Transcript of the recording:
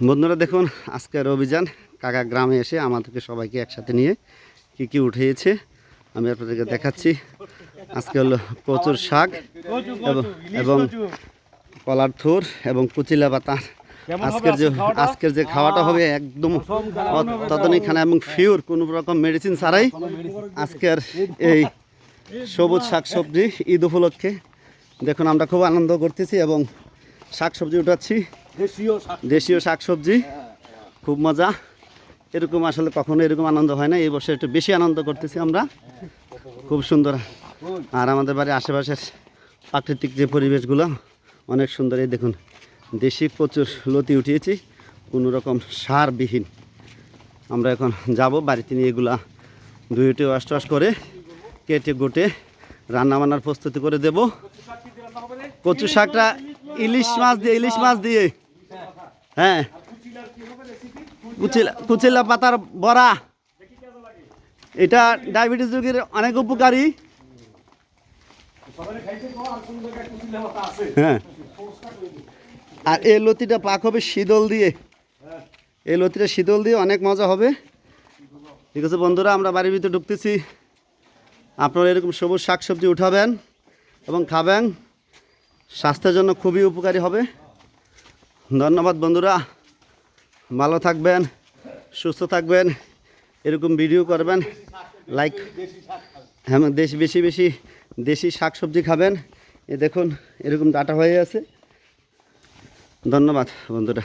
বন্ধুরা দেখুন আজকের অভিযান কাকা গ্রামে এসে আমাদেরকে সবাইকে একসাথে নিয়ে কি উঠিয়েছে আমি আপনাদেরকে দেখাচ্ছি। আজকে হলো কচুর শাক এবং কলার থুর এবং কুচিলা পাতা। আজকের যে খাওয়াটা হবে একদম অত্যাধুনিক খানা এবং ফিওর কোনো রকম মেডিসিন ছাড়াই আজকের এই সবুজ শাকসবজি ঈদ উপলক্ষে দেখুন আমরা খুব আনন্দ করতেছি এবং শাকসবজি উঠাচ্ছি, দেশীয় শাকসবজি। খুব মজা, এরকম আসলে কখনো এরকম আনন্দ হয় না। এই বছর একটু বেশি আনন্দ করতেছি আমরা, খুব সুন্দর। আর আমাদের বাড়ির আশেপাশের প্রাকৃতিক যে পরিবেশগুলো অনেক সুন্দর। এই দেখুন দেশি প্রচুর লতি উঠিয়েছি, কোনো রকম সারবিহীন। আমরা এখন যাব বাড়িতে নিয়ে এগুলা ধুয়ে ওয়াশ করে কেটে গোটে রান্নাবান্নার প্রস্তুতি করে দেব। কচু শাকটা ইলিশ মাছ দিয়ে হ্যাঁ, কুচিলা পাতার বড়া। এটা ডায়াবেটিস রোগীর অনেক উপকারী। হ্যাঁ, আর এই লতিটা পাক হবে শীতল দিয়ে, এই লতিটা শীতল দিয়ে অনেক মজা হবে। ঠিক আছে বন্ধুরা, আমরা বাড়ির ভিতরে ঢুকতেছি। আপনারা এরকম সবুজ শাকসবজি উঠাবেন এবং খাবেন, স্বাস্থ্যের জন্য খুবই উপকারী হবে। ধন্যবাদ বন্ধুরা, ভালো থাকবেন, সুস্থ থাকবেন, এরকম ভিডিও করবেন, লাইক। হ্যাঁ, বেশি দেশি শাকসবজি খাবেন। এ দেখুন এরকম ডাটা হয়ে আছে। ধন্যবাদ বন্ধুরা।